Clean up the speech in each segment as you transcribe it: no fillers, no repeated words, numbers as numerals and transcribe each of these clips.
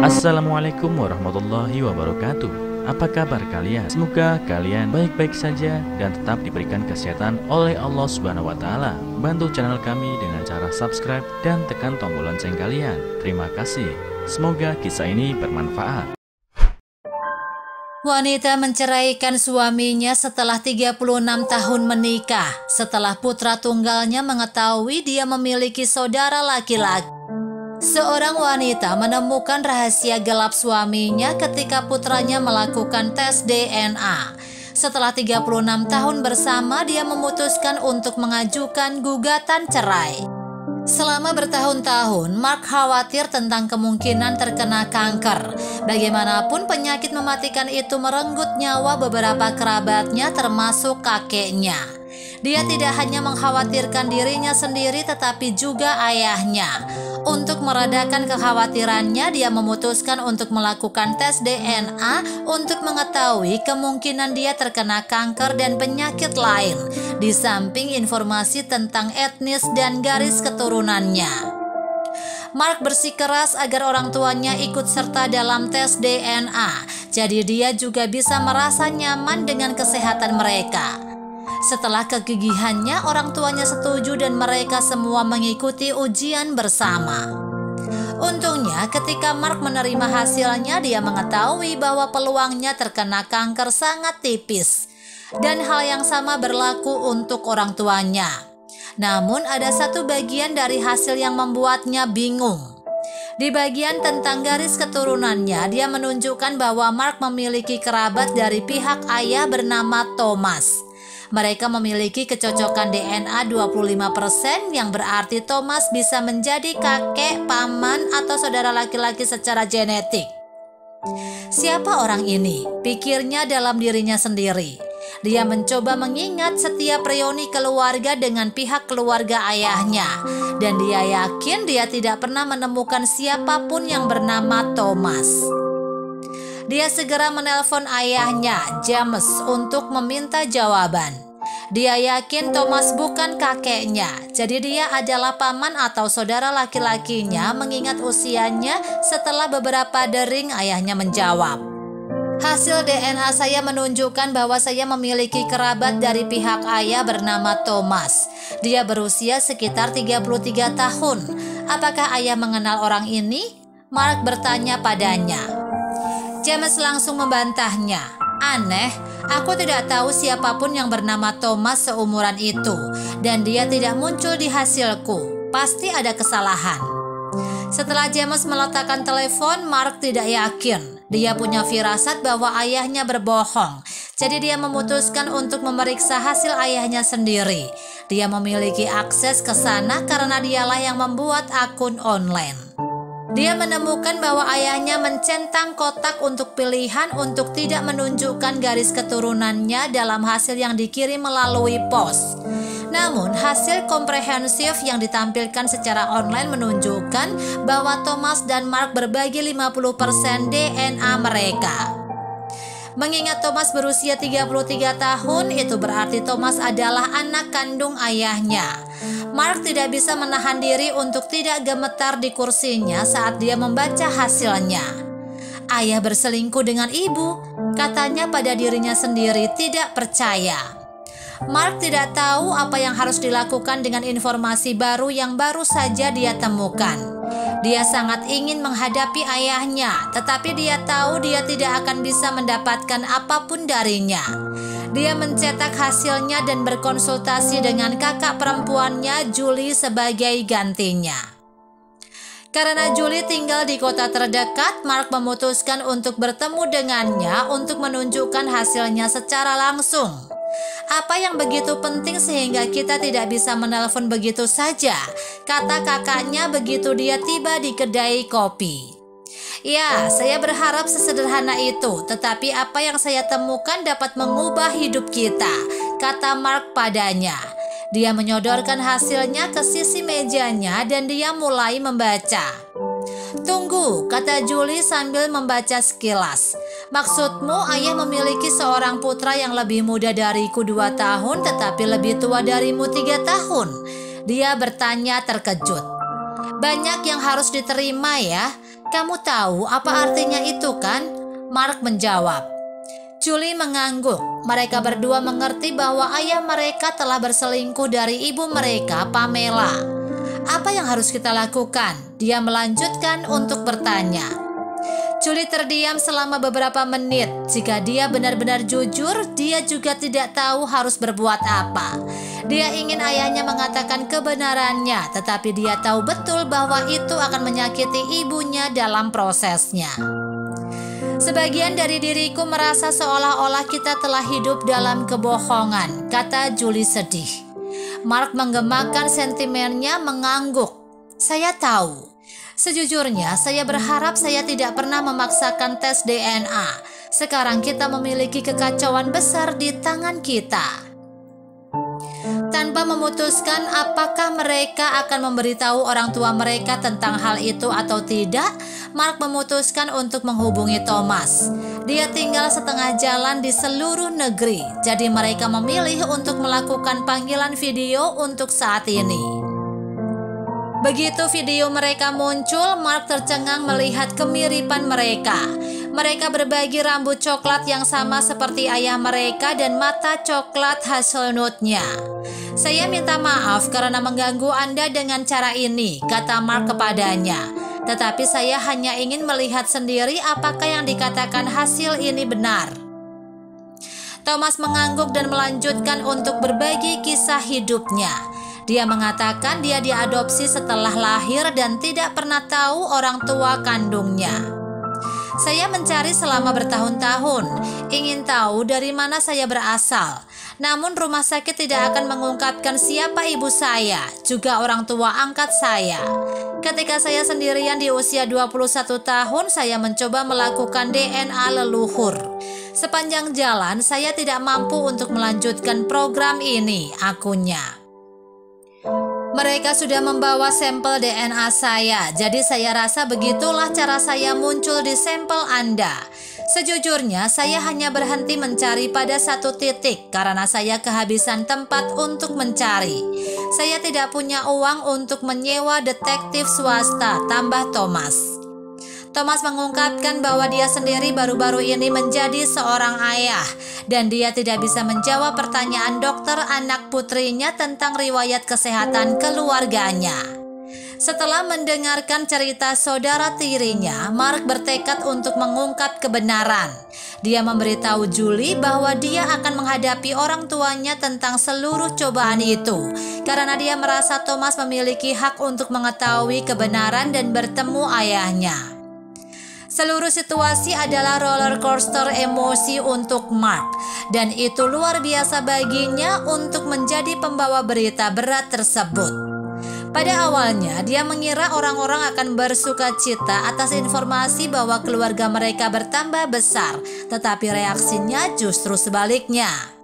Assalamualaikum warahmatullahi wabarakatuh. Apa kabar kalian? Semoga kalian baik-baik saja dan tetap diberikan kesehatan oleh Allah Subhanahu wa Ta'ala. Bantu channel kami dengan cara subscribe dan tekan tombol lonceng kalian. Terima kasih. Semoga kisah ini bermanfaat. Wanita menceraikan suaminya setelah 36 tahun menikah, setelah putra tunggalnya mengetahui dia memiliki saudara laki-laki. Seorang wanita menemukan rahasia gelap suaminya ketika putranya melakukan tes DNA. Setelah 36 tahun bersama, dia memutuskan untuk mengajukan gugatan cerai. Selama bertahun-tahun, Mark khawatir tentang kemungkinan terkena kanker. Bagaimanapun penyakit mematikan itu merenggut nyawa beberapa kerabatnya termasuk kakeknya. Dia tidak hanya mengkhawatirkan dirinya sendiri tetapi juga ayahnya. Untuk meredakan kekhawatirannya, dia memutuskan untuk melakukan tes DNA untuk mengetahui kemungkinan dia terkena kanker dan penyakit lain, di samping informasi tentang etnis dan garis keturunannya. Mark bersikeras agar orang tuanya ikut serta dalam tes DNA, jadi dia juga bisa merasa nyaman dengan kesehatan mereka. Setelah kegigihannya, orang tuanya setuju dan mereka semua mengikuti ujian bersama. Untungnya, ketika Mark menerima hasilnya, dia mengetahui bahwa peluangnya terkena kanker sangat tipis. Dan hal yang sama berlaku untuk orang tuanya. Namun, ada satu bagian dari hasil yang membuatnya bingung. Di bagian tentang garis keturunannya, dia menunjukkan bahwa Mark memiliki kerabat dari pihak ayah bernama Thomas. Mereka memiliki kecocokan DNA 25%, yang berarti Thomas bisa menjadi kakek, paman, atau saudara laki-laki secara genetik. Siapa orang ini? Pikirnya dalam dirinya sendiri. Dia mencoba mengingat setiap reuni keluarga dengan pihak keluarga ayahnya, dan dia yakin dia tidak pernah menemukan siapapun yang bernama Thomas. Dia segera menelpon ayahnya, James, untuk meminta jawaban. Dia yakin Thomas bukan kakeknya, jadi dia adalah paman atau saudara laki-lakinya mengingat usianya. Setelah beberapa dering, ayahnya menjawab, "Hasil DNA saya menunjukkan bahwa saya memiliki kerabat dari pihak ayah bernama Thomas. Dia berusia sekitar 33 tahun. Apakah ayah mengenal orang ini?" Mark bertanya padanya. James langsung membantahnya. "Aneh, aku tidak tahu siapapun yang bernama Thomas seumuran itu, dan dia tidak muncul di hasilku. Pasti ada kesalahan." Setelah James meletakkan telepon, Mark tidak yakin. Dia punya firasat bahwa ayahnya berbohong, jadi dia memutuskan untuk memeriksa hasil ayahnya sendiri. Dia memiliki akses ke sana karena dialah yang membuat akun online. Dia menemukan bahwa ayahnya mencentang kotak untuk pilihan untuk tidak menunjukkan garis keturunannya dalam hasil yang dikirim melalui pos. Namun, hasil komprehensif yang ditampilkan secara online menunjukkan bahwa Thomas dan Mark berbagi 50% DNA mereka. Mengingat Thomas berusia 33 tahun, itu berarti Thomas adalah anak kandung ayahnya. Mark tidak bisa menahan diri untuk tidak gemetar di kursinya saat dia membaca hasilnya. Ayah berselingkuh dengan ibu, katanya pada dirinya sendiri, tidak percaya. Mark tidak tahu apa yang harus dilakukan dengan informasi baru yang baru saja dia temukan. Dia sangat ingin menghadapi ayahnya, tetapi dia tahu dia tidak akan bisa mendapatkan apapun darinya. Dia mencetak hasilnya dan berkonsultasi dengan kakak perempuannya, Julie, sebagai gantinya. Karena Julie tinggal di kota terdekat, Mark memutuskan untuk bertemu dengannya untuk menunjukkan hasilnya secara langsung. "Apa yang begitu penting sehingga kita tidak bisa menelpon begitu saja?" kata kakaknya begitu dia tiba di kedai kopi. "Ya, saya berharap sesederhana itu, tetapi apa yang saya temukan dapat mengubah hidup kita," kata Mark padanya. Dia menyodorkan hasilnya ke sisi mejanya dan dia mulai membaca. "Tunggu," kata Julie sambil membaca sekilas. "Maksudmu ayah memiliki seorang putra yang lebih muda dariku 2 tahun tetapi lebih tua darimu 3 tahun?" Dia bertanya terkejut. "Banyak yang harus diterima ya," Kamu tahu apa artinya itu kan? Mark menjawab. Julie mengangguk. Mereka berdua mengerti bahwa ayah mereka telah berselingkuh dari ibu mereka, Pamela. Apa yang harus kita lakukan? Dia melanjutkan untuk bertanya. Julie terdiam selama beberapa menit. Jika dia benar-benar jujur, dia juga tidak tahu harus berbuat apa. Dia ingin ayahnya mengatakan kebenarannya, tetapi dia tahu betul bahwa itu akan menyakiti ibunya dalam prosesnya. Sebagian dari diriku merasa seolah-olah kita telah hidup dalam kebohongan, kata Julie sedih. Mark menggemakan sentimennya mengangguk. Saya tahu. Sejujurnya, saya berharap saya tidak pernah memaksakan tes DNA. Sekarang kita memiliki kekacauan besar di tangan kita. Tanpa memutuskan apakah mereka akan memberitahu orang tua mereka tentang hal itu atau tidak, Mark memutuskan untuk menghubungi Thomas. Dia tinggal setengah jalan di seluruh negeri, jadi mereka memilih untuk melakukan panggilan video untuk saat ini. Begitu video mereka muncul, Mark tercengang melihat kemiripan mereka. Mereka berbagi rambut coklat yang sama seperti ayah mereka dan mata coklat hazelnutnya. Saya minta maaf karena mengganggu Anda dengan cara ini, kata Mark kepadanya. Tetapi saya hanya ingin melihat sendiri apakah yang dikatakan hasil ini benar. Thomas mengangguk dan melanjutkan untuk berbagi kisah hidupnya. Dia mengatakan dia diadopsi setelah lahir dan tidak pernah tahu orang tua kandungnya. Saya mencari selama bertahun-tahun, ingin tahu dari mana saya berasal. Namun rumah sakit tidak akan mengungkapkan siapa ibu saya, juga orang tua angkat saya. Ketika saya sendirian di usia 21 tahun, saya mencoba melakukan DNA leluhur. Sepanjang jalan, saya tidak mampu untuk melanjutkan program ini, akunya. Mereka sudah membawa sampel DNA saya, jadi saya rasa begitulah cara saya muncul di sampel Anda. Sejujurnya, saya hanya berhenti mencari pada satu titik karena saya kehabisan tempat untuk mencari. Saya tidak punya uang untuk menyewa detektif swasta, tambah Thomas. Thomas mengungkapkan bahwa dia sendiri baru-baru ini menjadi seorang ayah dan dia tidak bisa menjawab pertanyaan dokter anak putrinya tentang riwayat kesehatan keluarganya. Setelah mendengarkan cerita saudara tirinya, Mark bertekad untuk mengungkap kebenaran. Dia memberitahu Julie bahwa dia akan menghadapi orang tuanya tentang seluruh cobaan itu karena dia merasa Thomas memiliki hak untuk mengetahui kebenaran dan bertemu ayahnya. Seluruh situasi adalah roller coaster emosi untuk Mark, dan itu luar biasa baginya untuk menjadi pembawa berita berat tersebut. Pada awalnya, dia mengira orang-orang akan bersuka cita atas informasi bahwa keluarga mereka bertambah besar, tetapi reaksinya justru sebaliknya.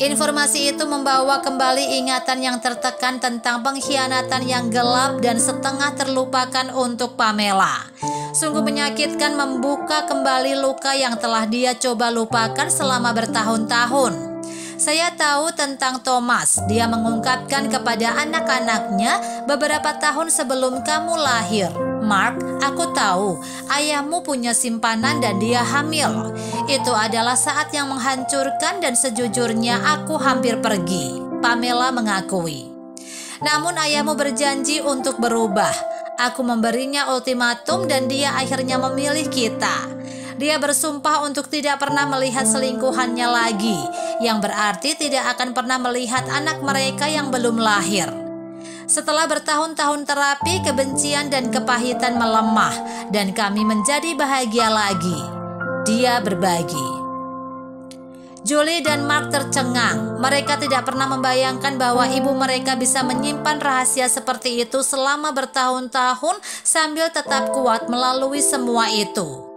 Informasi itu membawa kembali ingatan yang tertekan tentang pengkhianatan yang gelap dan setengah terlupakan untuk Pamela. Sungguh menyakitkan membuka kembali luka yang telah dia coba lupakan selama bertahun-tahun. Saya tahu tentang Thomas. Dia mengungkapkan kepada anak-anaknya beberapa tahun sebelum kamu lahir. Mark, aku tahu ayahmu punya simpanan dan dia hamil. Itu adalah saat yang menghancurkan dan sejujurnya aku hampir pergi, Pamela mengakui. Namun ayahmu berjanji untuk berubah. Aku memberinya ultimatum dan dia akhirnya memilih kita. Dia bersumpah untuk tidak pernah melihat selingkuhannya lagi, yang berarti tidak akan pernah melihat anak mereka yang belum lahir. Setelah bertahun-tahun terapi, kebencian dan kepahitan melemah dan kami menjadi bahagia lagi. Dia berbagi. Julie dan Mark tercengang. Mereka tidak pernah membayangkan bahwa ibu mereka bisa menyimpan rahasia seperti itu selama bertahun-tahun sambil tetap kuat melalui semua itu.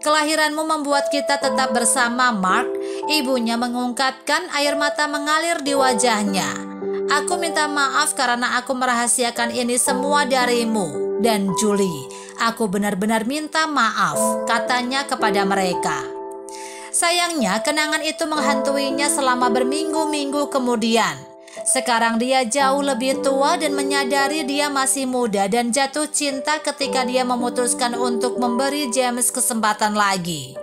Kelahiranmu membuat kita tetap bersama, Mark. Ibunya mengungkapkan, air mata mengalir di wajahnya. Aku minta maaf karena aku merahasiakan ini semua darimu. Dan Julie, aku benar-benar minta maaf, katanya kepada mereka. Sayangnya, kenangan itu menghantuinya selama berminggu-minggu kemudian. Sekarang dia jauh lebih tua dan menyadari dia masih muda dan jatuh cinta ketika dia memutuskan untuk memberi James kesempatan lagi.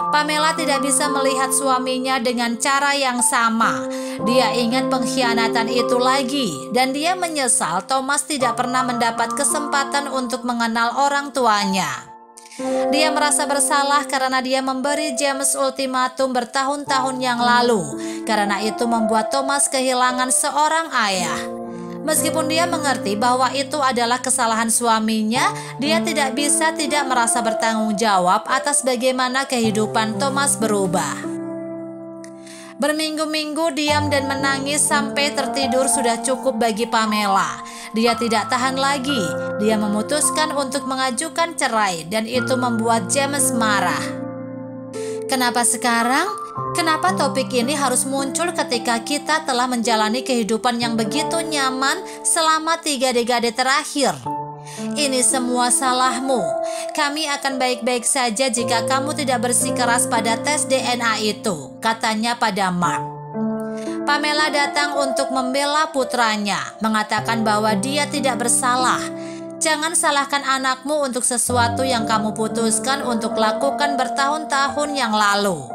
Pamela tidak bisa melihat suaminya dengan cara yang sama. Dia ingat pengkhianatan itu lagi dan dia menyesal Thomas tidak pernah mendapat kesempatan untuk mengenal orang tuanya. Dia merasa bersalah karena dia memberi James ultimatum bertahun-tahun yang lalu. Karena itu membuat Thomas kehilangan seorang ayah. Meskipun dia mengerti bahwa itu adalah kesalahan suaminya, dia tidak bisa tidak merasa bertanggung jawab atas bagaimana kehidupan Thomas berubah. Berminggu-minggu diam dan menangis sampai tertidur sudah cukup bagi Pamela. Dia tidak tahan lagi. Dia memutuskan untuk mengajukan cerai dan itu membuat James marah. Kenapa sekarang? Kenapa topik ini harus muncul ketika kita telah menjalani kehidupan yang begitu nyaman selama 3 dekade terakhir? Ini semua salahmu. Kami akan baik-baik saja jika kamu tidak bersikeras pada tes DNA itu, katanya pada Mark. Pamela datang untuk membela putranya, mengatakan bahwa dia tidak bersalah. Jangan salahkan anakmu untuk sesuatu yang kamu putuskan untuk lakukan bertahun-tahun yang lalu.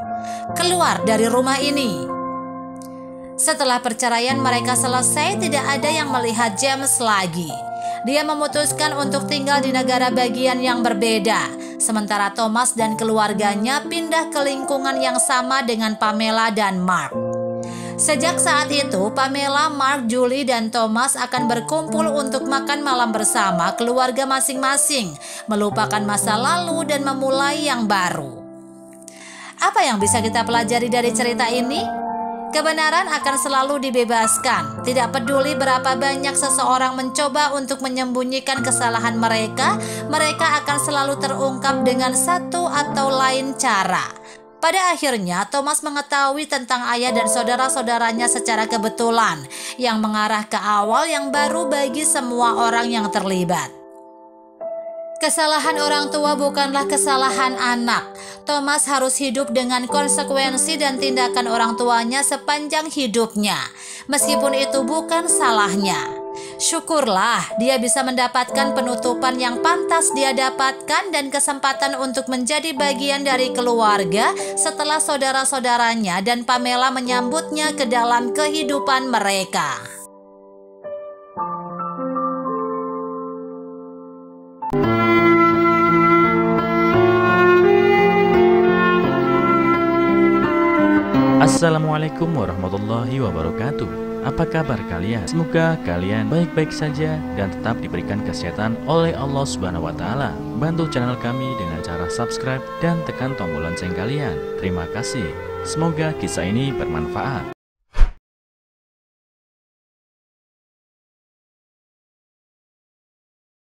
Keluar dari rumah ini. Setelah perceraian mereka selesai, tidak ada yang melihat James lagi. Dia memutuskan untuk tinggal di negara bagian yang berbeda, sementara Thomas dan keluarganya pindah ke lingkungan yang sama dengan Pamela dan Mark. Sejak saat itu, Pamela, Mark, Julie, dan Thomas akan berkumpul untuk makan malam bersama keluarga masing-masing, melupakan masa lalu dan memulai yang baru. Apa yang bisa kita pelajari dari cerita ini? Kebenaran akan selalu dibebaskan. Tidak peduli berapa banyak seseorang mencoba untuk menyembunyikan kesalahan mereka, mereka akan selalu terungkap dengan satu atau lain cara. Pada akhirnya, Thomas mengetahui tentang ayah dan saudara-saudaranya secara kebetulan, yang mengarah ke awal yang baru bagi semua orang yang terlibat. Kesalahan orang tua bukanlah kesalahan anak. Thomas harus hidup dengan konsekuensi dan tindakan orang tuanya sepanjang hidupnya, meskipun itu bukan salahnya. Syukurlah dia bisa mendapatkan penutupan yang pantas dia dapatkan dan kesempatan untuk menjadi bagian dari keluarga setelah saudara-saudaranya dan Pamela menyambutnya ke dalam kehidupan mereka. Assalamualaikum warahmatullahi wabarakatuh. Apa kabar kalian? Semoga kalian baik-baik saja dan tetap diberikan kesehatan oleh Allah Subhanahu wa Ta'ala. Bantu channel kami dengan cara subscribe dan tekan tombol lonceng kalian. Terima kasih. Semoga kisah ini bermanfaat.